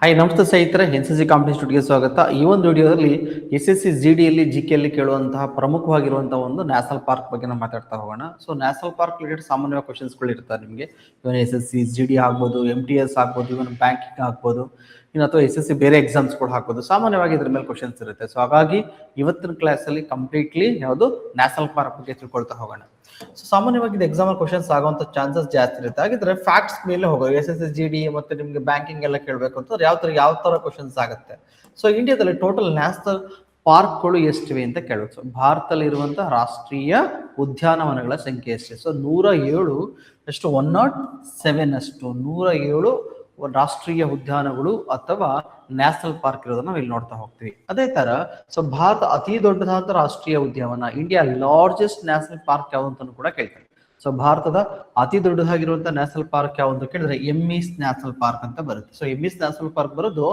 Hi ನಮಸ್ತೆ ಸ್ನೇಹಿತರೆ, NCC competitive ಸ್ಟುಡಿಯೋಗೆ ಸ್ವಾಗತ. ಈ ಒಂದು ವಿಡಿಯೋದಲ್ಲಿ SSC GDಯಲ್ಲಿ GKಯಲ್ಲಿ ಕೇಳುವಂತಹ ಪ್ರಮುಖವಾಗಿರುವಂತಹ ಒಂದು ನ್ಯಾಷನಲ್ ಪಾರ್ಕ್ ಬಗ್ಗೆ ನಾವು ಮಾತಾಡ್ತಾ ಹೋಗೋಣ. ಸೊ ನ್ಯಾಷನಲ್ ಪಾರ್ಕ್ ರಿಲೇಟೆಡ್ ಸಾಮಾನ್ಯವಾಗಿ ಕ್ವಶನ್ಸ್ಗಳು ಇರ್ತಾರೆ ನಿಮಗೆ. ಇವನ್ SSC GD ಆಗ್ಬೋದು, MTS ಆಗ್ಬೋದು, ಇವನ್ ಬ್ಯಾಂಕಿಂಗ್ ಆಗ್ಬೋದು, ಇನ್ನು ಅಥವಾ SSC ಬೇರೆ ಎಕ್ಸಾಮ್ಸ್ಗಳು ಹಾಕ್ಬೋದು. ಸಾಮಾನ್ಯವಾಗಿ ಇದ್ರ ಮೇಲೆ ಕ್ವಶನ್ಸ್ ಇರುತ್ತೆ. ಸೊ ಹಾಗಾಗಿ ಇವತ್ತಿನ ಕ್ಲಾಸಲ್ಲಿ ಕಂಪ್ಲೀಟ್ಲಿ ಯಾವುದು ನ್ಯಾಷನಲ್ ಪಾರ್ಕ್ ಬಗ್ಗೆ ತಿಳ್ಕೊಳ್ತಾ ಹೋಗೋಣ. ಸೊ ಸಾಮಾನ್ಯವಾಗಿ ಇದು ಎಕ್ಸಾಮ್ ಕ್ವಶನ್ಸ್ ಆಗುವಂತ ಚಾನ್ಸಸ್ ಜಾಸ್ತಿ ಇರುತ್ತೆ. ಹಾಗಿದ್ರೆ ಫ್ಯಾಕ್ಟ್ಸ್ ಮೇಲೆ ಹೋಗೋ SSC GD ಮತ್ತೆ ನಿಮ್ಗೆ ಬ್ಯಾಂಕಿಂಗ್ ಎಲ್ಲ ಕೇಳಬೇಕು ಅಂತಂದ್ರೆ ಯಾವ ತರ ಕ್ವಶನ್ಸ್ ಆಗುತ್ತೆ. ಸೊ ಇಂಡಿಯಾದಲ್ಲಿ ಟೋಟಲ್ ನ್ಯಾಷನಲ್ ಪಾರ್ಕ್ಗಳು ಎಷ್ಟಿವೆ ಅಂತ ಕೇಳಬೇಕು. ಸೊ ಭಾರತದಲ್ಲಿ ಇರುವಂತಹ ರಾಷ್ಟ್ರೀಯ ಉದ್ಯಾನವನಗಳ ಸಂಖ್ಯೆ ಎಷ್ಟಿದೆ? ಸೊ 107 ಎಷ್ಟು 107 ಅಷ್ಟು 107 ರಾಷ್ಟ್ರೀಯ ಉದ್ಯಾನಗಳು ಅಥವಾ ನ್ಯಾಷನಲ್ ಪಾರ್ಕ್ ಇರೋದನ್ನ ನಾವು ಇಲ್ಲಿ ನೋಡ್ತಾ ಹೋಗ್ತೀವಿ. ಅದೇ ತರ ಸೊ ಭಾರತ ಅತಿ ದೊಡ್ಡದಾದ ರಾಷ್ಟ್ರೀಯ ಉದ್ಯಾನವನ, ಇಂಡಿಯಾ ಲಾರ್ಜೆಸ್ಟ್ ನ್ಯಾಷನಲ್ ಪಾರ್ಕ್ ಯಾವುದು ಅಂತ ಕೂಡ ಕೇಳ್ತಾರೆ. ಸೊ ಭಾರತದ ಅತಿ ದೊಡ್ಡದಾಗಿರುವಂತಹ ನ್ಯಾಷನಲ್ ಪಾರ್ಕ್ ಯಾವುದು ಅಂತ ಕೇಳಿದ್ರೆ ಎಮ್ಮಿಸ್ ನ್ಯಾಷನಲ್ ಪಾರ್ಕ್ ಅಂತ ಬರುತ್ತೆ. ಸೊ ಎಮ್ಮಿಸ್ ನ್ಯಾಷನಲ್ ಪಾರ್ಕ್ ಬರೋದು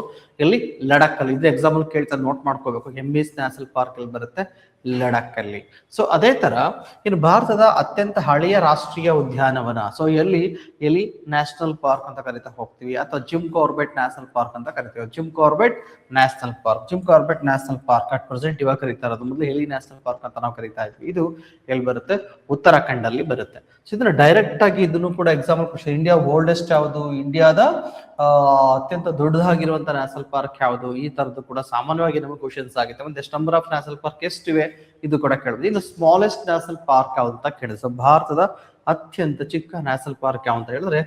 ಎಲ್ಲಿ? ಲಡಾಖ್ ಅಲ್ಲಿ. ಇದು ಎಕ್ಸಾಂಪಲ್ ಕೇಳ್ತಾರೆ, ನೋಟ್ ಮಾಡ್ಕೋಬೇಕು. ಎಮ್ಮಿಸ್ ನ್ಯಾಷನಲ್ ಪಾರ್ಕ್ ಅಲ್ಲಿ ಬರುತ್ತೆ, ಲಡಾಖ್ ಅಲ್ಲಿ. ಸೊ ಅದೇ ತರ ಇನ್ನು ಭಾರತದ ಅತ್ಯಂತ ಹಳೆಯ ರಾಷ್ಟ್ರೀಯ ಉದ್ಯಾನವನ, ಸೊ ಎಲ್ಲಿ ನ್ಯಾಷನಲ್ ಪಾರ್ಕ್ ಅಂತ ಕರಿತಾ ಹೋಗ್ತೀವಿ, ಅಥವಾ ಜಿಮ್ ಕಾರ್ಬೆಟ್ ನ್ಯಾಷನಲ್ ಪಾರ್ಕ್ ಅಂತ ಕರಿತೀವಿ. Jim Corbett national park at present ಇವಾಗ ಕರೀತಾ ಇರೋದು. ಮೊದಲು ಎಲಿ ನ್ಯಾಷನಲ್ ಪಾರ್ಕ್ ಅಂತ ನಾವು ಕರಿತಾ ಇದ್ವಿ. ಇದು ಎಲ್ಲಿ ಬರುತ್ತೆ? ಉತ್ತರಾಖಂಡ್ ಅಲ್ಲಿ ಬರುತ್ತೆ. ಸೊ ಇದನ್ನ ಡೈರೆಕ್ಟ್ ಆಗಿ ಇದನ್ನು ಕೂಡ ಎಕ್ಸಾಂಪಲ್ ಕ್ವಶನ್, ಇಂಡಿಯಾ ಓಲ್ಡೆಸ್ಟ್ ಯಾವುದು, ಇಂಡಿಯಾದ ಅತ್ಯಂತ ದೊಡ್ಡದಾಗಿರುವಂತ ನ್ಯಾಷನಲ್ ಪಾರ್ಕ್ ಯಾವುದು, ಈ ತರದ್ದು ಕೂಡ ಸಾಮಾನ್ಯವಾಗಿ ನಮಗೆ ಕ್ವಶನ್ಸ್ ಆಗುತ್ತೆ. ಮತ್ತೆ ಎಷ್ಟು ನಂಬರ್ ಆಫ್ ನ್ಯಾಷನಲ್ ಪಾರ್ಕ್ ಎಷ್ಟಿವೆ ಇದು ಕೂಡ ಕೇಳಿದ್ರೆ. ಇನ್ನು ಸ್ಮಾಲೆಸ್ಟ್ ನ್ಯಾಷನಲ್ ಪಾರ್ಕ್ ಯಾವ್ದು ಅಂತ ಕೇಳಿದ್ರೆ, ಸೊ ಭಾರತದ ಅತ್ಯಂತ ಚಿಕ್ಕ ನ್ಯಾಷನಲ್ ಪಾರ್ಕ್ ಯಾವ ಅಂತ ಹೇಳಿದ್ರೆ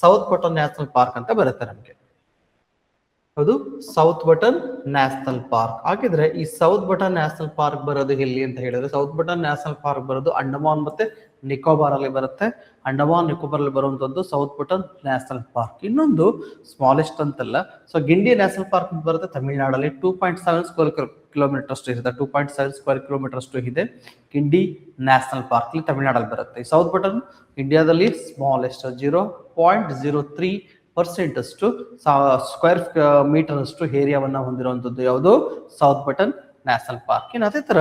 ಸೌತ್ ಬಟನ್ ನ್ಯಾಷನಲ್ ಪಾರ್ಕ್ ಅಂತ ಬರುತ್ತೆ ನಮಗೆ. ಅದು ಸೌತ್ ಬಟನ್ ನ್ಯಾಷನಲ್ ಪಾರ್ಕ್. ಹಾಗಿದ್ರೆ ಈ ಸೌತ್ ಬಟನ್ ನ್ಯಾಷನಲ್ ಪಾರ್ಕ್ ಬರೋದು ಎಲ್ಲಿ ಅಂತ ಹೇಳಿದ್ರೆ, ಸೌತ್ ಬಟನ್ ನ್ಯಾಷನಲ್ ಪಾರ್ಕ್ ಬರೋದು ಅಂಡಮಾನ್ ಮತ್ತೆ ನಿಕೋಬಾರ್ ಅಲ್ಲಿ ಬರುತ್ತೆ. ಅಂಡಮಾನ್ ನಿಕೋಬಾರ್ ಅಲ್ಲಿ ಬರುವಂತದ್ದು ಸೌತ್ ಬಟನ್ ನ್ಯಾಷನಲ್ ಪಾರ್ಕ್. ಇನ್ನೊಂದು ಸ್ಮಾಲೆಸ್ಟ್ ಅಂತಲ್ಲ, ಸೊ ಗಿಂಡಿ ನ್ಯಾಷನಲ್ ಪಾರ್ಕ್ ಬರುತ್ತೆ ತಮಿಳುನಾಡಲ್ಲಿ. 2.7 ಸ್ಕ್ವೇರ್ ಕಿಲೋಮೀಟರ್ ಅಷ್ಟು ಇದೆ. 2.7 ಸ್ಕ್ವೇರ್ ಕಿಲೋಮೀಟರ್ ಅಷ್ಟು ಇದೆ ಗಿಂಡಿ ನ್ಯಾಷನಲ್ ಪಾರ್ಕ್ ಇಲ್ಲಿ ತಮಿಳುನಾಡಲ್ಲಿ ಬರುತ್ತೆ. ಈ ಸೌತ್ ಬಟನ್ ಇಂಡಿಯಾದಲ್ಲಿ ಸ್ಮಾಲೆಸ್ಟ್ 0.03% ಅಷ್ಟು ಸ್ಕ್ವೇರ್ ಮೀಟರ್ ಅಷ್ಟು ಏರಿಯಾವನ್ನ ಹೊಂದಿರುವಂತದ್ದು ಯಾವುದು? South Button national park. ಇನ್ನು ಅದೇ ತರ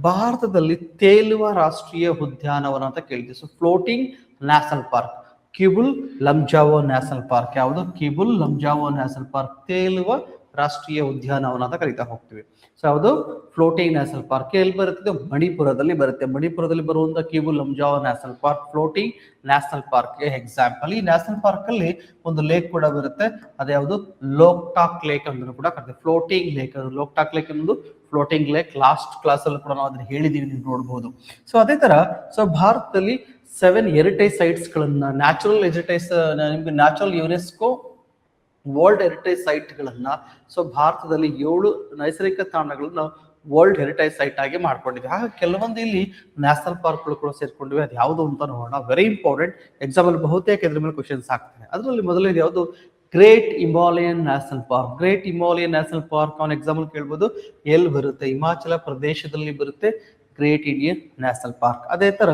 ಭಾರತದಲ್ಲಿ ತೇಲುವ ರಾಷ್ಟ್ರೀಯ ಉದ್ಯಾನವನ ಅಂತ ಕೇಳ್ತೀವಿ. So floating national park, Keibul Lamjao national park. ಯಾವುದು? ಕಿಬುಲ್ ಲಂಜಾವೋ ನ್ಯಾಷನಲ್ ಪಾರ್ಕ್, ತೇಲುವ ರಾಷ್ಟ್ರೀಯ ಉದ್ಯಾನವನ ಅಂತ ಕರಿತಾ ಹೋಗ್ತೀವಿ. ಸೊ ಯಾವುದು? Floating national park. ಎಲ್ಲಿ ಬರುತ್ತೆ? ಮಣಿಪುರದಲ್ಲಿ ಬರುತ್ತೆ. ಮಣಿಪುರದಲ್ಲಿ ಬರುವಂತ Keibul Lamjao national park floating national park example. ಈ ನ್ಯಾಷನಲ್ ಪಾರ್ಕ್ ಅಲ್ಲಿ ಒಂದು ಲೇಕ್ ಕೂಡ ಬರುತ್ತೆ, ಅದ್ಯಾವುದು? ಲೋಕ್ಟಾಕ್ ಲೇಕ್ ಅಂತ ಕೂಡ ಕರಿತೀವಿ. ಫ್ಲೋಟಿಂಗ್ ಲೇಕ್, ಲೋಕ್ಟಾಕ್ ಲೇಕ್ ಅನ್ನೋದು ಫ್ಲೋಟಿಂಗ್ ಲೇಕ್. ಲಾಸ್ಟ್ ಕ್ಲಾಸ್ ಅಲ್ಲಿ ಕೂಡ ನಾವು ಅದನ್ನ ಹೇಳಿದೀವಿ, ನೀವು ನೋಡಬಹುದು. ಸೊ ಅದೇ ತರ ಸೊ ಭಾರತದಲ್ಲಿ 7 ಹೆರಿಟೇಜ್ ಸೈಟ್ಸ್ ಗಳನ್ನ, natural UNESCO world heritage site ಗಳನ್ನ, ಸೊ ಭಾರತದಲ್ಲಿ 7 ನೈಸರ್ಗಿಕ ತಾಣಗಳನ್ನ ವರ್ಲ್ಡ್ ಹೆರಿಟೇಜ್ ಸೈಟ್ ಆಗಿ ಮಾಡ್ಕೊಂಡಿದೆ. ಹಾಗಾಗಿ ಕೆಲವೊಂದು ಇಲ್ಲಿ ನ್ಯಾಷನಲ್ ಪಾರ್ಕ್ಗಳು ಕೂಡ ಸೇರ್ಕೊಂಡಿವೆ. ಅದು ಯಾವುದು ಅಂತ ನೋಡೋಣ. ವೆರಿ ಇಂಪಾರ್ಟೆಂಟ್, ಎಕ್ಸಾಂಪಲ್ ಬಹುತೇಕ ಇದ್ರ ಮೇಲೆ ಕ್ವಶನ್ಸ್ ಆಗ್ತದೆ. ಅದರಲ್ಲಿ ಮೊದಲನೇದು ಯಾವುದು? Great Himalayan national park. Great Himalayan national park ಅವನ ಎಕ್ಸಾಂಪಲ್ ಕೇಳ್ಬೋದು. ಎಲ್ಲಿ ಬರುತ್ತೆ? ಹಿಮಾಚಲ ಪ್ರದೇಶದಲ್ಲಿ ಬರುತ್ತೆ ಗ್ರೇಟ್ ಇಂಡಿಯನ್ ನ್ಯಾಷನಲ್ ಪಾರ್ಕ್. ಅದೇ ತರ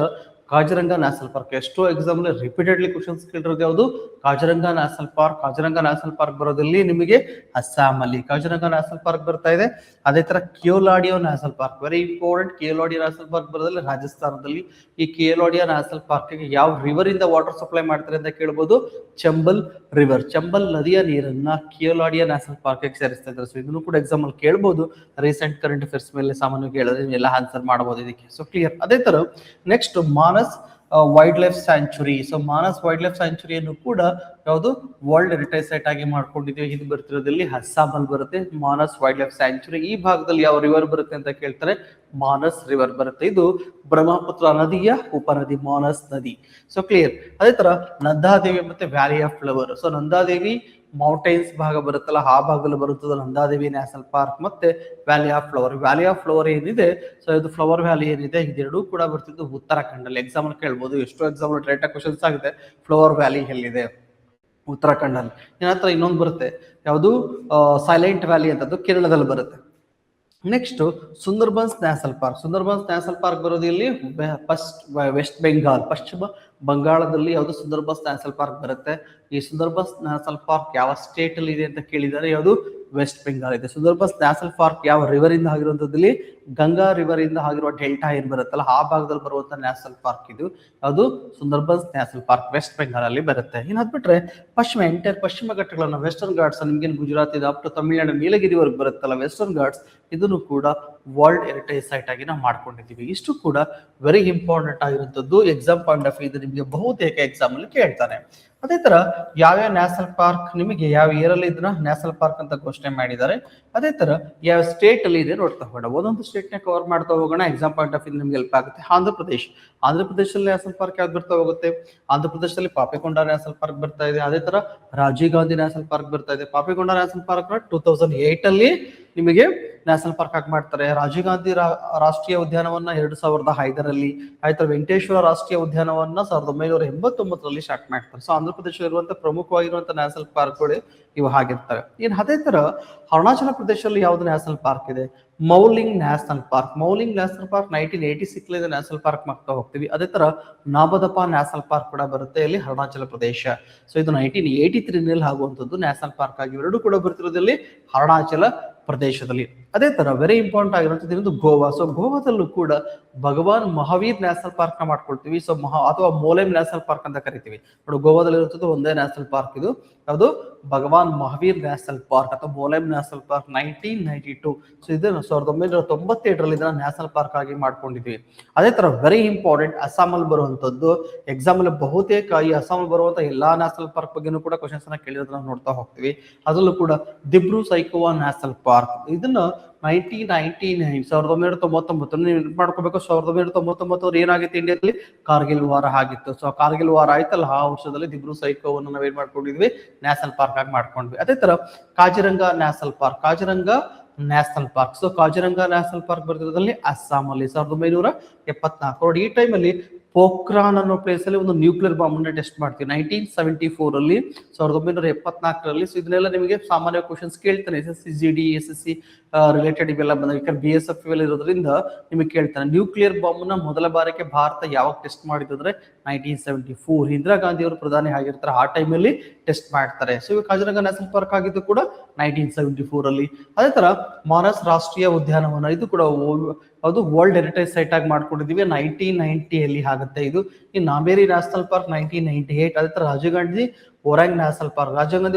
ಕಾಜಿರಂಗ ನ್ಯಾಷನಲ್ ಪಾರ್ಕ್. ಎಷ್ಟೋ ಎಕ್ಸಾಮ್ ರಿಪೀಟೆಡ್ಲಿ ಕ್ವಶನ್ಸ್ ಕೇಳಿರೋದು ಯಾವುದು? Kaziranga national park. Kaziranga national park ಬರೋದಲ್ಲಿ ನಿಮಗೆ ಅಸ್ಸಾಂ ಅಲ್ಲಿ ಕಾಜಿರಂಗ ನ್ಯಾಷನಲ್ ಪಾರ್ಕ್ ಬರ್ತಾ ಇದೆ. ಅದೇ ತರ Keoladeo national park, very important. Keoladeo national park ಬರೋದಲ್ಲಿ ರಾಜಸ್ಥಾನದಲ್ಲಿ. ಈ ಕಿಯೋಲಾಡಿಯೋ ನ್ಯಾಷನಲ್ ಪಾರ್ಕ್ ಗೆ ಯಾವ ರಿವರ್ ಇಂದ ವಾಟರ್ ಸಪ್ಲೈ ಮಾಡ್ತಾರೆ ಅಂತ ಕೇಳಬಹುದು? ಚಂಬಲ್ ರಿವರ್. ಚಂಬಲ್ ನದಿಯ ನೀರನ್ನ ಕಿಯೋಲಾಡಿಯೋ ನ್ಯಾಷನಲ್ ಪಾರ್ಕ್ ಗೆ ಸೇರಿಸ್ತಾ ಇದ್ದಾರೆ. ಸೊ ಇದನ್ನು ಕೂಡ ಎಕ್ಸಾಮ್ ಅಲ್ಲಿ ಕೇಳಬಹುದು. ರೀಸೆಂಟ್ ಕರೆಂಟ್ ಅಫೇರ್ಸ್ ಮೇಲೆ ಸಾಮಾನ್ಯವಾಗಿ ಹೇಳಿದ್ರೆ ಎಲ್ಲ ಆನ್ಸರ್ ಮಾಡಬಹುದು ಇದಕ್ಕೆ. So clear. ಅದೇ ತರ next Manas wildlife sanctuary. So Manas wildlife ಸ್ಯಾಂಚುರಿಯನ್ನು ಕೂಡ ಯಾವುದು? ವರ್ಲ್ಡ್ ಹೆರಿಟೇಜ್ ಸೈಟ್ ಆಗಿ ಮಾಡ್ಕೊಂಡಿದ್ದೀವಿ. ಇದು ಬರ್ತಿರೋದಲ್ಲಿ ಅಸ್ಸಾಂ ಅಲ್ಲಿ ಬರುತ್ತೆ ಮಾನಸ್ ವೈಲ್ಡ್ ಲೈಫ್ ಸ್ಯಾಂಚುರಿ. ಈ ಭಾಗದಲ್ಲಿ ಯಾವ ರಿವರ್ ಬರುತ್ತೆ ಅಂತ ಕೇಳ್ತಾರೆ? ಮಾನಸ್ ರಿವರ್ ಬರುತ್ತೆ. ಇದು ಬ್ರಹ್ಮಪುತ್ರ ನದಿಯ ಉಪನದಿ ಮಾನಸ್ ನದಿ. So clear. ಅದೇ ತರ ನಂದಾದೇವಿ ಮತ್ತೆ valley of flower. So Nanda Devi mountains ಭಾಗ ಬರುತ್ತಲ್ಲ, ಆ ಭಾಗದಲ್ಲಿ ಬರುತ್ತದೆ ನಂದಾದೇವಿ ನ್ಯಾಷನಲ್ ಪಾರ್ಕ್ ಮತ್ತೆ valley of flower. Valley of flower ಏನಿದೆ, ಸೊ ಇದು ಫ್ಲವರ್ ವ್ಯಾಲಿ ಏನಿದೆ, ಇದೆರಡೂ ಕೂಡ ಬರ್ತಿದ್ದು ಉತ್ತರಾಖಂಡ್ ಅಲ್ಲಿ. ಎಕ್ಸಾಮ್ ಅಲ್ಲಿ ಕೇಳ್ಬೋದು. ಎಷ್ಟೋ ಎಕ್ಸಾಮ್ ಡೈರೆಕ್ಟ್ ಕ್ವಶನ್ಸ್ ಆಗಿದೆ, ಫ್ಲವರ್ ವ್ಯಾಲಿ ಎಲ್ಲಿದೆ? ಉತ್ತರಾಖಂಡ್ ಅಲ್ಲಿ. ಏನಂತರ ಇನ್ನೊಂದು ಬರುತ್ತೆ, ಯಾವುದು? ಸೈಲೆಂಟ್ ವ್ಯಾಲಿ ಅಂತದ್ದು ಕೇರಳದಲ್ಲಿ ಬರುತ್ತೆ. Next Sundarbans national park. Sundarbans national park ಬರೋದು ಇಲ್ಲಿ ವೆಸ್ಟ್ ಬೆಂಗಾಲ್, ಪಶ್ಚಿಮ ಬಂಗಾಳದಲ್ಲಿ ಯಾವುದು ಸುಂದರ್ಬನ್ಸ್ ನ್ಯಾಷನಲ್ ಪಾರ್ಕ್ ಬರುತ್ತೆ. ಈ ಸುಂದರ್ಬನ್ಸ್ ನ್ಯಾಷನಲ್ ಪಾರ್ಕ್ ಯಾವ ಸ್ಟೇಟ್ ಅಲ್ಲಿ ಇದೆ ಅಂತ ಕೇಳಿದ್ದಾರೆ. ಯಾವುದು ವೆಸ್ಟ್ ಬೆಂಗಾಲ್ ಇದೆ. ಸುಂದರ್ಬನ್ಸ್ ನ್ಯಾಷನಲ್ ಪಾರ್ಕ್ ಯಾವ ರಿವರ್ ಇಂದ ಆಗಿರುವಂತದ್ದಲ್ಲಿ ಗಂಗಾ ರಿವರ್ ಇಂದ ಆಗಿರುವ ಡೆಲ್ಟಾ ಏನ್ ಬರುತ್ತಲ್ಲ ಆ ಭಾಗದಲ್ಲಿ ಬರುವಂತ ನ್ಯಾಷನಲ್ ಪಾರ್ಕ್ ಇದು. ಯಾವುದು ಸುಂದರ್ಬನ್ಸ್ ನ್ಯಾಷನಲ್ ಪಾರ್ಕ್ ವೆಸ್ಟ್ ಬೆಂಗಾಲ್ ಅಲ್ಲಿ ಬರುತ್ತೆ. ಇನ್ನು ಅದ್ಬಿಟ್ರೆ ಪಶ್ಚಿಮ ಘಟ್ಟಗಳನ್ನ ವೆಸ್ಟರ್ನ್ ಘಾಟ್ಸ್ ನಿಮ್ಗೆ ಗುಜರಾತ್ ಇದೆ ಅಪ್ ಟು ತಮಿಳುನಾಡು ನೀಲಗಿರಿವರೆಗೆ ಬರುತ್ತಲ್ಲ ವೆಸ್ಟರ್ನ್ ಘಾಟ್ಸ್, ಇದನ್ನು ಕೂಡ ವರ್ಲ್ಡ್ ಹೆರಿಟೇಜ್ ಸೈಟ್ ಆಗಿ ನಾವು ಮಾಡ್ಕೊಂಡಿದ್ದೀವಿ. ಇಷ್ಟು ಕೂಡ ವೆರಿ ಇಂಪಾರ್ಟೆಂಟ್ ಆಗಿರುವಂತದ್ದು. ಎಕ್ಸಾಮ್ ಪಾಯಿಂಟ್ ಆಫ್ ಇದು ನಿಮಗೆ ಬಹುತೇಕ ಎಕ್ಸಾಮ್ ಅಲ್ಲಿ ಕೇಳ್ತಾನೆ. ಅದೇ ತರ ಯಾವ್ಯಾವ ನ್ಯಾಷನಲ್ ಪಾರ್ಕ್ ನಿಮಗೆ ಯಾವ ಇಯರ್ ಅಲ್ಲಿ ಇದನ್ನ ನ್ಯಾಷನಲ್ ಪಾರ್ಕ್ ಅಂತ ಘೋಷಣೆ ಮಾಡಿದ್ದಾರೆ, ಅದೇ ತರ ಯಾವ ಸ್ಟೇಟ್ ಅಲ್ಲಿ ಇದೆ ನೋಡ್ತಾ ಹೋಗೋಣ. ಒಂದೊಂದು ಸ್ಟೇಟ್ ನ ಕವರ್ ಮಾಡ್ತಾ ಹೋಗೋಣ. ಎಕ್ಸಾಮ್ ಪಾಯಿಂಟ್ ಆಫ್ ಇದು ನಿಮ್ಗೆ ಹೆಲ್ಪ್ ಆಗುತ್ತೆ. ಆಂಧ್ರ ಪ್ರದೇಶದಲ್ಲಿ ನ್ಯಾಷನಲ್ ಪಾರ್ಕ್ ಯಾವ್ದು ಬರ್ತಾ ಹೋಗುತ್ತೆ? ಆಂಧ್ರ ಪ್ರದೇಶದಲ್ಲಿ ಪಾಪಿಕೊಂಡ ನ್ಯಾಷನಲ್ ಪಾರ್ಕ್ ಬರ್ತಾ ಇದೆ. ಅದೇ ತರ ರಾಜೀವ್ ಗಾಂಧಿ ನ್ಯಾಷನಲ್ ಪಾರ್ಕ್ ಬರ್ತಾ ಇದೆ. ಪಾಪಿಕೊಂಡ ನ್ಯಾಷನಲ್ ಪಾರ್ಕ್ 2008 ಅಲ್ಲಿ ನಿಮಗೆ ನ್ಯಾಷನಲ್ ಪಾರ್ಕ್ ಆಗಿ ಮಾಡ್ತಾರೆ. ರಾಜೀವ್ ಗಾಂಧಿ ರಾಷ್ಟ್ರೀಯ ಉದ್ಯಾನವನ್ನ 2005ರಲ್ಲಿ, ಆಯ್ತು ವೆಂಕಟೇಶ್ವರ ರಾಷ್ಟ್ರೀಯ ಉದ್ಯಾನವನ್ನ 1989ರಲ್ಲಿ ಸ್ಟಾರ್ಟ್ ಮಾಡ್ತಾರೆ. ಸೊ ಆಂಧ್ರ ಪ್ರದೇಶದಲ್ಲಿರುವಂತಹ ಪ್ರಮುಖವಾಗಿರುವಂತಹ ನ್ಯಾಷನಲ್ ಪಾರ್ಕ್ಗಳು ಇವು ಆಗಿರ್ತವೆ. ಇನ್ನು ಅದೇ ತರ ಅರುಣಾಚಲ ಪ್ರದೇಶದಲ್ಲಿ ಯಾವ್ದು ನ್ಯಾಷನಲ್ ಪಾರ್ಕ್ ಇದೆ? Mouling national park. 1986 national park ಮಾಡ್ತಾ ಹೋಗ್ತೀವಿ. ಅದೇ ತರ ನಾಬದಪಾ ನ್ಯಾಷನಲ್ ಪಾರ್ಕ್ ಕೂಡ ಬರುತ್ತೆ ಇಲ್ಲಿ ಅರುಣಾಚಲ ಪ್ರದೇಶ. ಸೊ ಇದು 1983ನಲ್ಲಿ ಆಗುವಂತದ್ದು ನ್ಯಾಷನಲ್ ಪಾರ್ಕ್ ಆಗಿ ಇವೆರಡು ಕೂಡ ಬರ್ತಿರೋದಲ್ಲಿ ಅರುಣಾಚಲ ಪ್ರದೇಶದಲ್ಲಿ. ಅದೇ ತರ ವೆರಿ ಇಂಪಾರ್ಟೆಂಟ್ ಆಗಿರುವಂತದ್ದು ಗೋವಾ. ಸೊ ಗೋವಾದಲ್ಲೂ ಕೂಡ ಭಗವಾನ್ ಮಹಾವೀರ್ ನ್ಯಾಷನಲ್ ಪಾರ್ಕ್ ನ ಮಾಡ್ಕೊಳ್ತೀವಿ. ಸೊ ಅಥವಾ ಮೋಲೆಮ್ ನ್ಯಾಷನಲ್ ಪಾರ್ಕ್ ಅಂತ ಕರಿತೀವಿ. ನೋಡಿ ಗೋವಾದಲ್ಲಿ ಇರುವಂತದ್ದು ಒಂದೇ ನ್ಯಾಷನಲ್ ಪಾರ್ಕ್ ಇದು. ಯಾವುದು? ಭಗವಾನ್ ಮಹಾವೀರ್ ನ್ಯಾಷನಲ್ ಪಾರ್ಕ್ ಅಥವಾ ಮೋಲೆಮ್ ನ್ಯಾಷನಲ್ ಪಾರ್ಕ್ 1992. ಸೊ ಇದನ್ನು 1997ರಲ್ಲಿ ಇದನ್ನ ನ್ಯಾಷನಲ್ ಪಾರ್ಕ್ ಆಗಿ ಮಾಡ್ಕೊಂಡಿದ್ವಿ. ಅದೇ ತರ ವೆರಿ ಇಂಪಾರ್ಟೆಂಟ್ ಅಸ್ಸಾಂ ಅಲ್ಲಿ ಬರುವಂತದ್ದು. ಎಕ್ಸಾಮ್ ಅಲ್ಲಿ ಬಹುತೇಕ ಈ ಅಸ್ಸಾಂ ಅಲ್ಲಿ ಬರುವಂತಹ ಎಲ್ಲಾ ನ್ಯಾಷನಲ್ ಪಾರ್ಕ್ ಬಗ್ಗೆನೂ ಕೂಡ ಕ್ವಶನ್ಸ್ ಅನ್ನ ಕೇಳಿರೋದನ್ನ ನೋಡ್ತಾ ಹೋಗ್ತೀವಿ. ಅದರಲ್ಲೂ ಕೂಡ ದಿಬ್ರು ಸೈಖೋವಾ ನ್ಯಾಷನಲ್ ಪಾರ್ಕ್ ಇದನ್ನ 1999 ನೀವು ಮಾಡ್ಕೋಬೇಕು. 1999 ಏನಾಗಿತ್ತು ಇಂಡಿಯಾದಲ್ಲಿ? ಕಾರ್ಗಿಲ್ ವಾರ ಆಗಿತ್ತು. ಸೊ ಕಾರ್ಗಿಲ್ ವಾರ ಆಯ್ತಲ್ಲ, ಆ ವರ್ಷದಲ್ಲಿ ದಿಬ್ರು ಸೈಖೋವನ್ನು ನಾವೇನ್ ಮಾಡ್ಕೊಂಡಿದ್ವಿ? ನ್ಯಾಷನಲ್ ಪಾರ್ಕ್ ಆಗಿ ಮಾಡ್ಕೊಂಡ್ವಿ. ಅದೇ ತರ Kaziranga national park. So Kaziranga national park ಬರ್ತಿರೋದ್ರಲ್ಲಿ ಅಸ್ಸಾಂ ಅಲ್ಲಿ 1974. ನೋಡಿ ಈ ಟೈಮ್ ಅಲ್ಲಿ ಪೋಖ್ರಾನ್ ಅನ್ನೋ ಪ್ಲೇಸ್ ಅಲ್ಲಿ ಒಂದು ನ್ಯೂಕ್ಲಿಯರ್ ಬಾಂಬ್ ಅನ್ನ ಟೆಸ್ಟ್ ಮಾಡ್ತೀವಿ 1974 ಅಲ್ಲಿ, 1974ರಲ್ಲಿ. ಸೊ ಇದನ್ನೆಲ್ಲ ನಿಮಗೆ ಸಾಮಾನ್ಯ ಕ್ವಶನ್ಸ್ ಕೇಳ್ತಾನೆ. SSC GD SSC ರಿಲೇಟೆಡ್ ಇವೆಲ್ಲ ಬಂದಾಗ BSF ಇವೆಲ್ಲ ಇರೋದ್ರಿಂದ ನಿಮಗೆ ಕೇಳ್ತಾನೆ. ನ್ಯೂಕ್ಲಿಯರ್ ಬಾಂಬ್ ನ ಮೊದಲ ಬಾರಿಗೆ ಭಾರತ ಯಾವಾಗ ಟೆಸ್ಟ್ ಮಾಡಿದ್ರೆ 1974. ಇಂದಿರಾ ಗಾಂಧಿ ಅವರು ಪ್ರಧಾನಿ ಆಗಿರ್ತಾರೆ, ಆ ಟೈಮ್ ಅಲ್ಲಿ ಟೆಸ್ಟ್ ಮಾಡ್ತಾರೆ. ಸೊ ಇವಾಗ ಕಾಜಿರಂಗ ನ್ಯಾಷನಲ್ ಪಾರ್ಕ್ ಆಗಿದ್ದು ಕೂಡ 1974 ಅಲ್ಲಿ. ಅದೇ ತರ ಮಾನಸ್ ರಾಷ್ಟ್ರೀಯ ಉದ್ಯಾನವನ ಇದು ಕೂಡ ಅದು ವರ್ಲ್ಡ್ ಹೆರಿಟೇಜ್ ಸೈಟ್ ಆಗಿ ಮಾಡ್ಕೊಂಡಿದೀವಿ 1990 ಆಗುತ್ತೆ ಇದು. ಈ ನಾಮೇರಿ ನ್ಯಾಷನಲ್ ಪಾರ್ಕ್ 1998. ಅದೇ ತರ ರಾಜೀವ್ ಗಾಂಧಿ ಒರಾಂಗ್ ನ್ಯಾಷನಲ್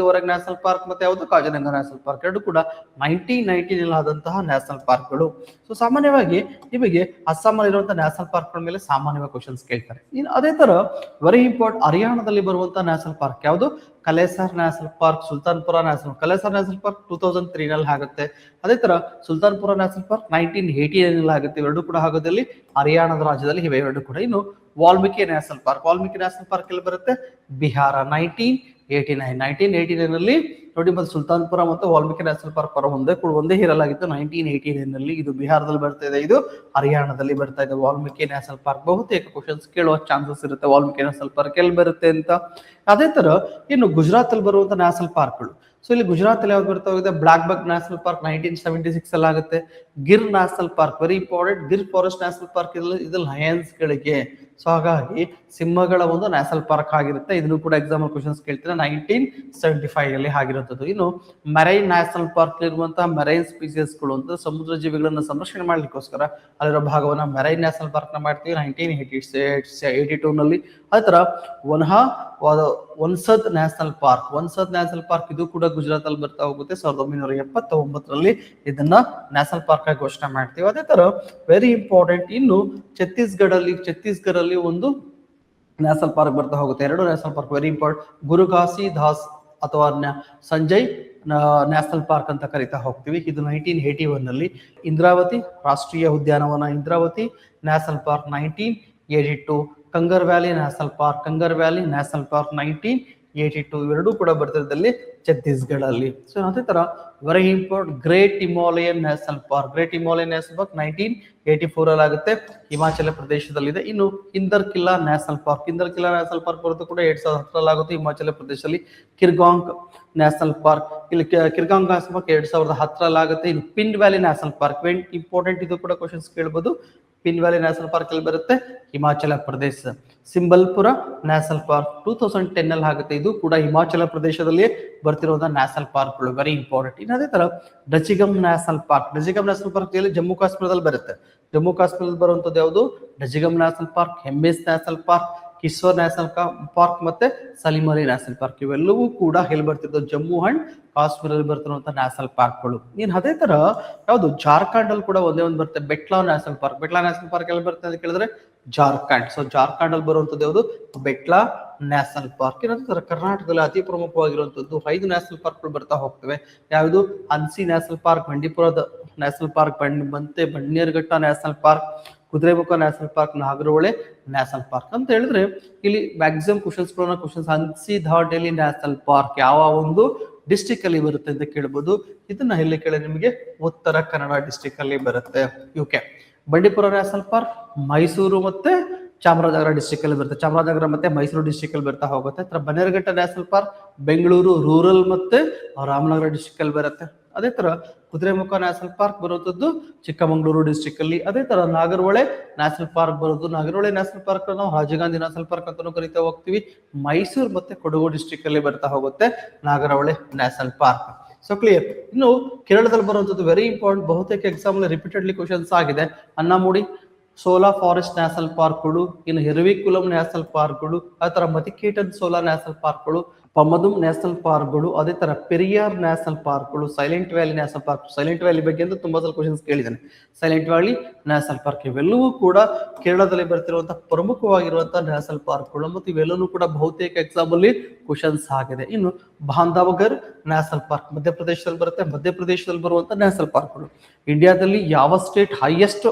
ಪಾರ್ಕ್ ಮತ್ತೆ ಯಾವುದು ಕಾಜಿರಂಗ ನ್ಯಾಷನಲ್ ಪಾರ್ಕ್ ಎರಡು ಕೂಡ 1990 ಆದಂತಹ ನ್ಯಾಷನಲ್ ಪಾರ್ಕ್ಗಳು. ಸೊ ಸಾಮಾನ್ಯವಾಗಿ ನಿಮಗೆ ಅಸ್ಸಾಂ ಅಲ್ಲಿ ಇರುವಂತಹ ನ್ಯಾಷನಲ್ ಪಾರ್ಕ್ಗಳ ಮೇಲೆ ಸಾಮಾನ್ಯವಾಗಿ ಕ್ವಶನ್ಸ್ ಕೇಳ್ತಾರೆ. ಇನ್ನು ಅದೇ ತರ ವೆರಿ ಇಂಪಾರ್ಟೆಂಟ್ ಹರಿಯಾಣದಲ್ಲಿ ಬರುವಂತಹ ನ್ಯಾಷನಲ್ ಪಾರ್ಕ್ ಯಾವುದು? Kalesar national park, Sultanpur national. ಕಲೇಸರ್ ನ್ಯಾಷನಲ್ ಪಾರ್ಕ್ 2003ನಲ್ಲಿ ಆಗುತ್ತೆ. ಅದೇ ತರ ಸುಲ್ತಾನ್ಪುರ ನ್ಯಾಷನಲ್ ಪಾರ್ಕ್ 1989 ಆಗುತ್ತೆ. ಇವೆರಡು ಕೂಡ ಆಗೋದಲ್ಲಿ ಹರಿಯಾಣದ ರಾಜ್ಯದಲ್ಲಿ ಇವೆ ಎರಡು ಕೂಡ. ಇನ್ನು ವಾಲ್ಮೀಕಿ ನ್ಯಾಷನಲ್ ಪಾರ್ಕ್ ಎಲ್ಲಿ ಬರುತ್ತೆ? ಬಿಹಾರ 1989 ನಲ್ಲಿ ನೋಡಿ. ಮತ್ತೆ ಸುಲ್ತಾನ್ಪುರ ಮತ್ತು ವಾಲ್ಮೀಕಿ ನ್ಯಾಷನಲ್ ಪಾರ್ಕ್ ಒಂದೇ ಇರಲಾಗಿತ್ತು 1989ನಲ್ಲಿ. ಇದು ಬಿಹಾರದಲ್ಲಿ ಬರ್ತಾ ಇದೆ, ಇದು ಹರಿಯಾಣದಲ್ಲಿ ಬರ್ತಾ ಇದೆ ವಾಲ್ಮೀಕಿ ನ್ಯಾಷನಲ್ ಪಾರ್ಕ್. ಬಹುತೇಕ ಕ್ವಶನ್ಸ್ ಕೇಳುವ ಚಾನ್ಸಸ್ ಇರುತ್ತೆ ವಾಲ್ಮೀಕಿ ನ್ಯಾಷನಲ್ ಪಾರ್ಕ್ ಎಲ್ಲಿ ಬರುತ್ತೆ ಅಂತ. ಅದೇ ತರ ಇನ್ನು ಗುಜರಾತ್ ಅಲ್ಲಿ ಬರುವಂತ ನ್ಯಾಷನಲ್ ಪಾರ್ಕ್ಗಳು. ಸೊ ಇಲ್ಲಿ ಗುಜರಾತ್ ಅಲ್ಲಿ ಯಾವ್ದು ಬರ್ತಾ ಹೋಗಿದೆ? ಬ್ಲಾಕ್ ಬಕ್ ನ್ಯಾಷನಲ್ ಪಾರ್ಕ್ 1976 ಅಲ್ಲಿ ಆಗುತ್ತೆ. Gir national park very important. Gir forest national park ಇದು ಲಯನ್ಸ್ ಗಳಿಗೆ. ಸೊ ಹಾಗಾಗಿ ಸಿಂಹಗಳ ಒಂದು ನ್ಯಾಷನಲ್ ಪಾರ್ಕ್ ಆಗಿರುತ್ತೆ. ಇದನ್ನು ಕೂಡ ಎಕ್ಸಾಮ್ ಕ್ವಶನ್ಸ್ ಕೇಳ್ತಾರೆ 1975 ಅಲ್ಲಿ ಆಗಿರುತ್ತದೆ. ಇನ್ನು ಮೆರೈನ್ ನ್ಯಾಷನಲ್ ಪಾರ್ಕ್ ಇರುವಂತಹ ಮೆರೈನ್ ಸ್ಪೀಸೀಸ್ ಗಳು ಅಂತ ಸಮುದ್ರ ಜೀವಿಗಳನ್ನ ಸಂರಕ್ಷಣೆ ಮಾಡ್ಲಿಕ್ಕೋಸ್ಕರ ಅಲ್ಲಿರೋ ಭಾಗವನ್ನ ಮೆರೈನ್ ನ್ಯಾಷನಲ್ ಪಾರ್ಕ್ ನ ಮಾಡ್ತೀವಿ 1982 ನಲ್ಲಿ. ಅದೇ ತರ ಒನ್ಸದ್ ನ್ಯಾಷನಲ್ ಪಾರ್ಕ್ ಇದು ಕೂಡ ಗುಜರಾತ್ ಅಲ್ಲಿ ಬರ್ತಾ ಹೋಗುತ್ತೆ. 1979ರಲ್ಲಿ ಇದನ್ನ ನ್ಯಾಷನಲ್ ಪಾರ್ಕ್ ಆಗಿ ಘೋಷಣೆ ಮಾಡ್ತೀವಿ. ಅದೇ ತರ ವೆರಿ ಇಂಪಾರ್ಟೆಂಟ್ ಇನ್ನು ಛತ್ತೀಸ್ಗಢ ಅಲ್ಲಿ ಒಂದು ನ್ಯಾಷನಲ್ ಪಾರ್ಕ್ ಬರ್ತಾ ಹೋಗುತ್ತೆ. ಎರಡು national park very important. Gurughasi Das ಅಥವಾ ಸಂಜಯ್ ನ್ಯಾಷನಲ್ ಪಾರ್ಕ್ ಅಂತ ಕರಿತಾ ಹೋಗ್ತೀವಿ. ಇದು 1981 ನಲ್ಲಿ. ಇಂದ್ರಾವತಿ ರಾಷ್ಟ್ರೀಯ ಉದ್ಯಾನವನ Indravati national park 1982. Kanger valley national park 1982. ಇವೆರಡೂ ಕೂಡ ಬರ್ತಿರೋದಲ್ಲಿ ಛತ್ತೀಸ್ಗಢ ಅಲ್ಲಿ. ಸೊ ಅದೇ ತರ very important great Himalayan national park 1984 ಅಲ್ಲಿ ಆಗುತ್ತೆ, ಹಿಮಾಚಲ ಪ್ರದೇಶದಲ್ಲಿದೆ. ಇನ್ನು ಇಂದರ್ಕಿಲ್ಲಾ ನ್ಯಾಷನಲ್ ಪಾರ್ಕ್ ಬರುತ್ತೆ ಕೂಡ 2010 ಆಗುತ್ತೆ ಹಿಮಾಚಲ ಪ್ರದೇಶದಲ್ಲಿ. ಕಿರ್ಗಾಂಗ್ ನ್ಯಾಷನಲ್ ಪಾರ್ಕ್ 2010 ಆಗುತ್ತೆ. ಇನ್ನು ಪಿಂಡ್ ವ್ಯಾಲಿ ನ್ಯಾಷನಲ್ ಪಾರ್ಕ್ ಇಂಪಾರ್ಟೆಂಟ್, ಇದು ಕೂಡ ಕ್ವಶನ್ಸ್ ಕೇಳಬಹುದು. ಪಿನ್ ವ್ಯಾಲಿ ನ್ಯಾಷನಲ್ ಪಾರ್ಕ್ ಎಲ್ಲಿ ಬರುತ್ತೆ? ಹಿಮಾಚಲ ಪ್ರದೇಶ. ಸಿಂಬಲ್ಪುರ ನ್ಯಾಷನಲ್ ಪಾರ್ಕ್ 2010 ಅಲ್ಲಿ ಆಗುತ್ತೆ. ಇದು ಕೂಡ ಹಿಮಾಚಲ ಪ್ರದೇಶದಲ್ಲಿ ಬರ್ತಿರುವಂತಹ ನ್ಯಾಷನಲ್ ಪಾರ್ಕ್ಗಳು, ವೆರಿ ಇಂಪಾರ್ಟೆಂಟ್. ಇನ್ನು ಅದೇ ತರ Dachigam national park. Dachigam national park ಎಲ್ಲಿ? ಜಮ್ಮು ಕಾಶ್ಮೀರದಲ್ಲಿ ಬರುತ್ತೆ. ಜಮ್ಮು ಕಾಶ್ಮೀರದಲ್ಲಿ ಬರುವಂತದ್ದು ಯಾವುದು? Dachigam national park, Hemis national park, Kishtwar national park ಮತ್ತೆ ಸಲೀಂ ಅಲಿ ನ್ಯಾಷನಲ್ ಪಾರ್ಕ್. ಇವೆಲ್ಲವೂ ಕೂಡ ಎಲ್ಲಿ ಬರ್ತಿರೋದು? ಜಮ್ಮು ಅಂಡ್ ಕಾಶ್ಮೀರದಲ್ಲಿ ಬರ್ತಿರುವಂತಹ ನ್ಯಾಷನಲ್ ಪಾರ್ಕ್ಗಳು. ಇನ್ನು ಅದೇ ತರ ಯಾವುದು? ಜಾರ್ಖಂಡ್ ಅಲ್ಲಿ ಕೂಡ ಒಂದೇ ಒಂದು ಬರುತ್ತೆ, Betwa national park. Betwa national park ಎಲ್ಲಿ ಬರುತ್ತೆ ಅಂತ ಕೇಳಿದ್ರೆ ಜಾರ್ಖಂಡ್. ಸೊ ಜಾರ್ಖಂಡ್ ಅಲ್ಲಿ ಬರುವಂತದ್ದು ಯಾವುದು? Betwa national park. ಏನಂತರ ಕರ್ನಾಟಕದಲ್ಲಿ ಅತಿ ಪ್ರಮುಖವಾಗಿರುವಂತದ್ದು 5 ನ್ಯಾಷನಲ್ ಪಾರ್ಕ್ಗಳು ಬರ್ತಾ ಹೋಗ್ತವೆ. ಯಾವುದು? ಅನ್ಸಿ ನ್ಯಾಷನಲ್ ಪಾರ್ಕ್, ಬಂಡೀಪುರದ ನ್ಯಾಷನಲ್ ಪಾರ್ಕ್, ಮತ್ತೆ Bannerghatta national park, Kudremukh national park, Nagarhole national park. ಅಂತ ಹೇಳಿದ್ರೆ ಇಲ್ಲಿ ಮ್ಯಾಕ್ಸಿಮಮ್ ಕ್ವಶನ್ಸ್ ಅನ್ಸಿ ದಾಂಡೇಲಿ ನ್ಯಾಷನಲ್ ಪಾರ್ಕ್ ಯಾವ ಒಂದು ಡಿಸ್ಟಿಕ್ ಅಲ್ಲಿ ಬರುತ್ತೆ ಅಂತ ಕೇಳಬಹುದು. ಇದನ್ನ ಎಲ್ಲಿ ಕೇಳಿ ನಿಮಗೆ? ಉತ್ತರ ಕನ್ನಡ ಡಿಸ್ಟಿಕ್ ಅಲ್ಲಿ ಬರುತ್ತೆ. UK Bandipur national park Mysuru ಮತ್ತೆ ಚಾಮರಾಜನಗರ ಡಿಸ್ಟಿಕ್ ಅಲ್ಲಿ ಬರುತ್ತೆ. ಚಾಮರಾಜನಗರ ಮತ್ತೆ ಮೈಸೂರು ಡಿಸ್ಟಿಕ್ ಅಲ್ಲಿ ಬರ್ತಾ ಹೋಗುತ್ತೆ. Bannerghatta national park Bengaluru rural ಮತ್ತೆ ರಾಮನಗರ ಡಿಸ್ಟಿಕ್ ಅಲ್ಲಿ ಬರುತ್ತೆ. ಅದೇ ತರ ಕುದುರೆಮುಖ ನ್ಯಾಷನಲ್ ಪಾರ್ಕ್ ಬರುವಂತದ್ದು ಚಿಕ್ಕಮಗಳೂರು ಡಿಸ್ಟಿಕ್ ಅಲ್ಲಿ. ಅದೇ ತರ ನಾಗರಹೊಳೆ ನ್ಯಾಷನಲ್ ಪಾರ್ಕ್ ಬರೋದು. ನಾಗರಹೊಳೆ ನ್ಯಾಷನಲ್ ಪಾರ್ಕ್ ನಾವು ರಾಜೀವ್ ಗಾಂಧಿ ನ್ಯಾಷನಲ್ ಪಾರ್ಕ್ ಅಂತಾನೂ ಕರಿತಾ ಹೋಗ್ತೀವಿ. ಮೈಸೂರು ಮತ್ತೆ ಕೊಡಗು ಡಿಸ್ಟಿಕ್ ಅಲ್ಲಿ ಬರ್ತಾ ಹೋಗುತ್ತೆ Nagarhole national park. So clear. ಇನ್ನು ಕೇರಳದಲ್ಲಿ ಬರುವಂತದ್ದು ವೆರಿ ಇಂಪಾರ್ಟೆಂಟ್, ಬಹುತೇಕ ಎಕ್ಸಾಮ್ ರಿಪೀಟೆಡ್ಲಿ ಕ್ವಶನ್ಸ್ ಆಗಿದೆ. ಅನ್ನಮುಡಿ ಸೋಲಾ ಫಾರೆಸ್ಟ್ ನ್ಯಾಷನಲ್ ಪಾರ್ಕ್ಗಳು, ಇನ್ನು ಹಿರವಿಕುಲಂ ನ್ಯಾಷನಲ್ ಪಾರ್ಕ್ಗಳು, ಅದೇ ತರ ಮತಿಕೇಟನ್ ಸೋಲಾ ನ್ಯಾಷನಲ್ ಪಾರ್ಕ್ಗಳು, ಪಮದುಂ ನ್ಯಾಷನಲ್ ಪಾರ್ಕ್ಗಳು, ಅದೇ ತರ ಪೆರಿಯಾರ್ ನ್ಯಾಷನಲ್ ಪಾರ್ಕ್ಗಳು, silent valley national park. Silent valley ಬಗ್ಗೆ ಅಂತ ತುಂಬಾ ಸಲ ಕ್ವಶನ್ಸ್ ಕೇಳಿದ್ದಾನೆ. ಸೈಲೆಂಟ್ ವ್ಯಾಲಿ ನ್ಯಾಷನಲ್ ಪಾರ್ಕ್ ಇವೆಲ್ಲವೂ ಕೂಡ ಕೇರಳದಲ್ಲಿ ಬರ್ತಿರುವಂತಹ ಪ್ರಮುಖವಾಗಿರುವಂತಹ ನ್ಯಾಷನಲ್ ಪಾರ್ಕ್ಗಳು ಮತ್ತು ಇವೆಲ್ಲವೂ ಕೂಡ ಬಹುತೇಕ ಎಕ್ಸಾಮ್ ಅಲ್ಲಿ ಕ್ವಶನ್ಸ್ ಆಗಿದೆ. ಇನ್ನು ಬಾಂಧವಗರ್ ನ್ಯಾಷನಲ್ ಪಾರ್ಕ್ ಮಧ್ಯಪ್ರದೇಶದಲ್ಲಿ ಬರುತ್ತೆ. ಮಧ್ಯಪ್ರದೇಶದಲ್ಲಿ ಬರುವಂತಹ ನ್ಯಾಷನಲ್ ಪಾರ್ಕ್ಗಳು. ಇಂಡಿಯಾದಲ್ಲಿ ಯಾವ ಸ್ಟೇಟ್ ಹೈಯೆಸ್ಟ್